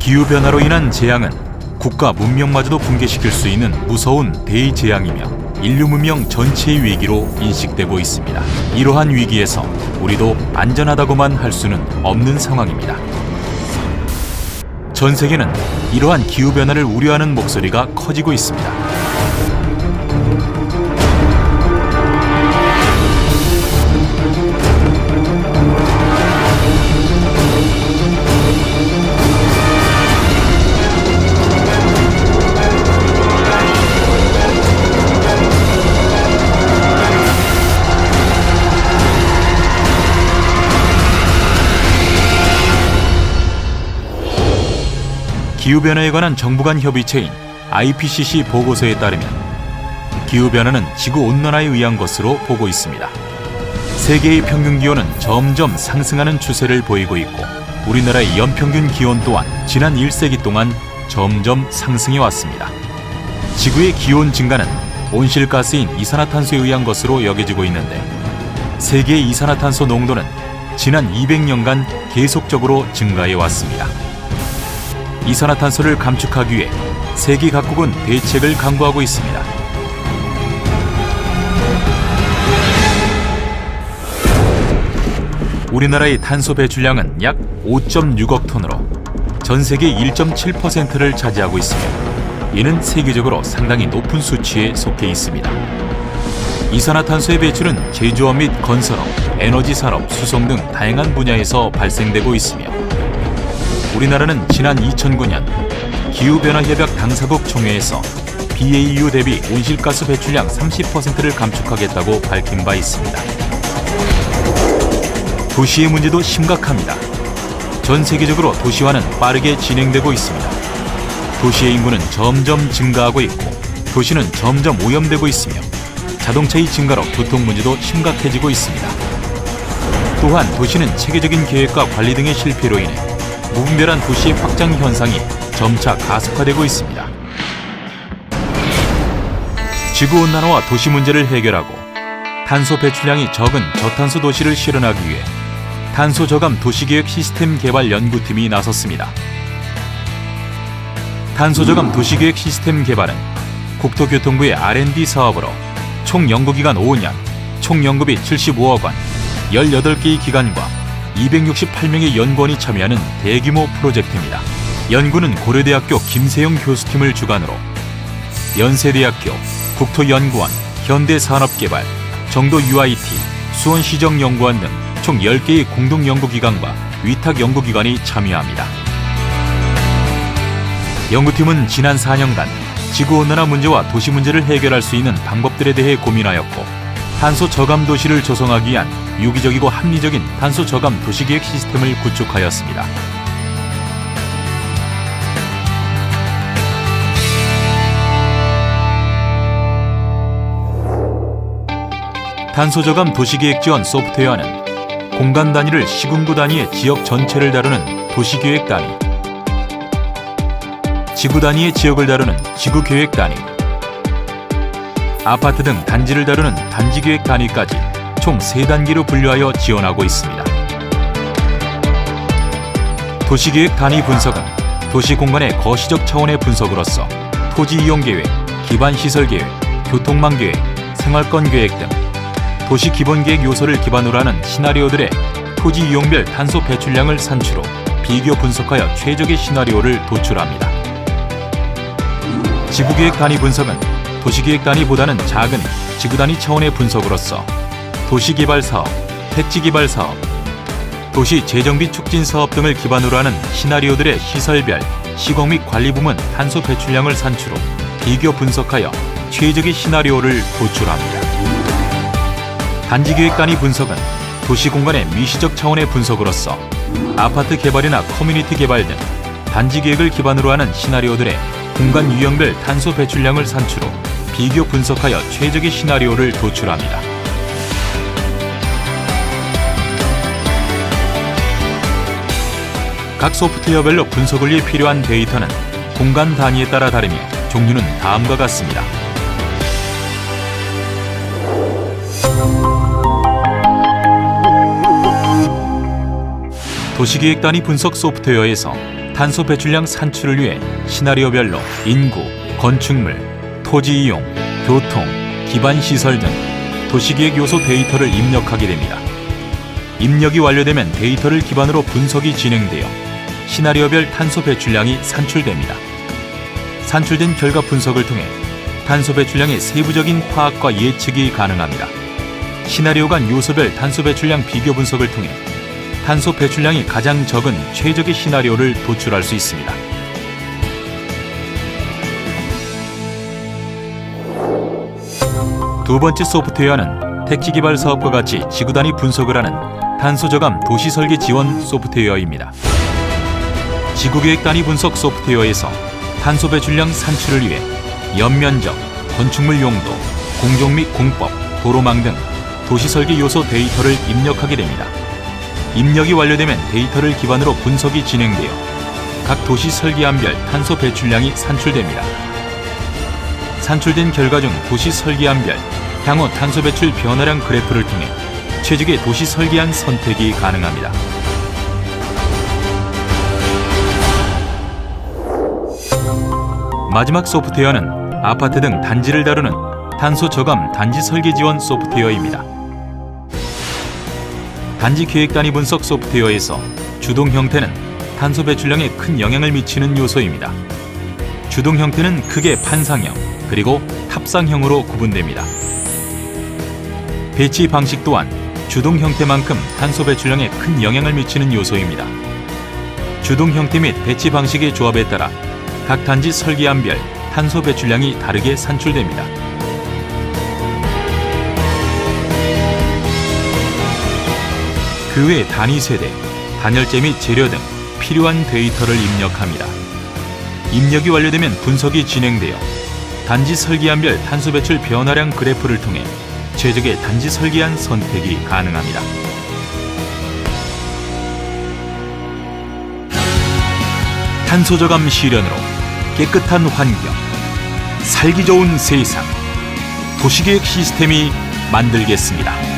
기후변화로 인한 재앙은 국가 문명마저도 붕괴시킬 수 있는 무서운 대재앙이며 인류 문명 전체의 위기로 인식되고 있습니다. 이러한 위기에서 우리도 안전하다고만 할 수는 없는 상황입니다. 전 세계는 이러한 기후변화를 우려하는 목소리가 커지고 있습니다. 기후변화에 관한 정부 간 협의체인 IPCC 보고서에 따르면 기후변화는 지구온난화에 의한 것으로 보고 있습니다. 세계의 평균기온은 점점 상승하는 추세를 보이고 있고 우리나라의 연평균 기온 또한 지난 1세기 동안 점점 상승해 왔습니다. 지구의 기온 증가는 온실가스인 이산화탄소에 의한 것으로 여겨지고 있는데 세계의 이산화탄소 농도는 지난 200년간 계속적으로 증가해 왔습니다. 이산화탄소를 감축하기 위해 세계 각국은 대책을 강구하고 있습니다. 우리나라의 탄소 배출량은 약 5.6억 톤으로 전 세계 1.7%를 차지하고 있으며 이는 세계적으로 상당히 높은 수치에 속해 있습니다. 이산화탄소의 배출은 제조업 및 건설업, 에너지 산업, 수송 등 다양한 분야에서 발생되고 있으며 우리나라는 지난 2009년 기후변화협약 당사국 총회에서 BAU 대비 온실가스 배출량 30%를 감축하겠다고 밝힌 바 있습니다. 도시의 문제도 심각합니다. 전 세계적으로 도시화는 빠르게 진행되고 있습니다. 도시의 인구는 점점 증가하고 있고 도시는 점점 오염되고 있으며 자동차의 증가로 교통 문제도 심각해지고 있습니다. 또한 도시는 체계적인 계획과 관리 등의 실패로 인해 무분별한 도시의 확장 현상이 점차 가속화되고 있습니다. 지구온난화와 도시 문제를 해결하고 탄소 배출량이 적은 저탄소 도시를 실현하기 위해 탄소 저감 도시계획 시스템 개발 연구팀이 나섰습니다. 탄소 저감 도시계획 시스템 개발은 국토교통부의 R&D 사업으로 총 연구기간 5년, 총 연구비 75억 원, 18개의 기관과 268명의 연구원이 참여하는 대규모 프로젝트입니다. 연구는 고려대학교 김세영 교수팀을 주관으로 연세대학교, 국토연구원, 현대산업개발, 정도 UIT, 수원시정연구원 등 총 10개의 공동연구기관과 위탁연구기관이 참여합니다. 연구팀은 지난 4년간 지구온난화 문제와 도시 문제를 해결할 수 있는 방법들에 대해 고민하였고 탄소 저감 도시를 조성하기 위한 유기적이고 합리적인 탄소 저감 도시계획 시스템을 구축하였습니다. 탄소 저감 도시계획 지원 소프트웨어는 공간 단위를 시군구 단위의 지역 전체를 다루는 도시계획 단위, 지구 단위의 지역을 다루는 지구계획 단위, 아파트 등 단지를 다루는 단지계획 단위까지 총 3단계로 분류하여 지원하고 있습니다. 도시계획 단위 분석은 도시공간의 거시적 차원의 분석으로서 토지이용계획, 기반시설계획, 교통망계획, 생활권계획 등 도시 기본계획 요소를 기반으로 하는 시나리오들의 토지 이용별 탄소 배출량을 산출 후 비교 분석하여 최적의 시나리오를 도출합니다. 지구계획 단위 분석은 도시계획 단위보다는 작은 지구 단위 차원의 분석으로서 도시개발사업, 택지개발사업, 도시 재정비 촉진 사업 등을 기반으로 하는 시나리오들의 시설별, 시공 및 관리 부문 탄소 배출량을 산출 후 비교 분석하여 최적의 시나리오를 도출합니다. 단지계획 단위 분석은 도시공간의 미시적 차원의 분석으로서 아파트 개발이나 커뮤니티 개발 등 단지계획을 기반으로 하는 시나리오들의 공간 유형별 탄소 배출량을 산출 후 비교 분석하여 최적의 시나리오를 도출합니다. 각 소프트웨어별로 분석을 위해 필요한 데이터는 공간 단위에 따라 다르며 종류는 다음과 같습니다. 도시계획 단위 분석 소프트웨어에서 탄소 배출량 산출을 위해 시나리오별로 인구, 건축물, 토지 이용, 교통, 기반 시설 등 도시계획 요소 데이터를 입력하게 됩니다. 입력이 완료되면 데이터를 기반으로 분석이 진행되어 시나리오별 탄소 배출량이 산출됩니다. 산출된 결과 분석을 통해 탄소 배출량의 세부적인 파악과 예측이 가능합니다. 시나리오 간 요소별 탄소 배출량 비교 분석을 통해 탄소 배출량이 가장 적은 최적의 시나리오를 도출할 수 있습니다. 두 번째 소프트웨어는 택지 개발 사업과 같이 지구 단위 분석을 하는 탄소 저감 도시 설계 지원 소프트웨어입니다. 지구 계획 단위 분석 소프트웨어에서 탄소 배출량 산출을 위해 연면적, 건축물 용도, 공정 및 공법, 도로망 등 도시 설계 요소 데이터를 입력하게 됩니다. 입력이 완료되면 데이터를 기반으로 분석이 진행되어 각 도시 설계안별 탄소 배출량이 산출됩니다. 산출된 결과 중 도시 설계안별 향후 탄소 배출 변화량 그래프를 통해 최적의 도시 설계안 선택이 가능합니다. 마지막 소프트웨어는 아파트 등 단지를 다루는 탄소 저감 단지 설계 지원 소프트웨어입니다. 단지 계획 단위 분석 소프트웨어에서 주동 형태는 탄소 배출량에 큰 영향을 미치는 요소입니다. 주동 형태는 크게 판상형 그리고 탑상형으로 구분됩니다. 배치 방식 또한 주동 형태만큼 탄소 배출량에 큰 영향을 미치는 요소입니다. 주동 형태 및 배치 방식의 조합에 따라 각 단지 설계안별 탄소 배출량이 다르게 산출됩니다. 그 외 단위 세대, 단열재 및 재료 등 필요한 데이터를 입력합니다. 입력이 완료되면 분석이 진행되어 단지 설계안별 탄소 배출 변화량 그래프를 통해 최적의 단지 설계안 선택이 가능합니다. 탄소 저감 실현으로 깨끗한 환경, 살기 좋은 세상, 도시계획 시스템이 만들겠습니다.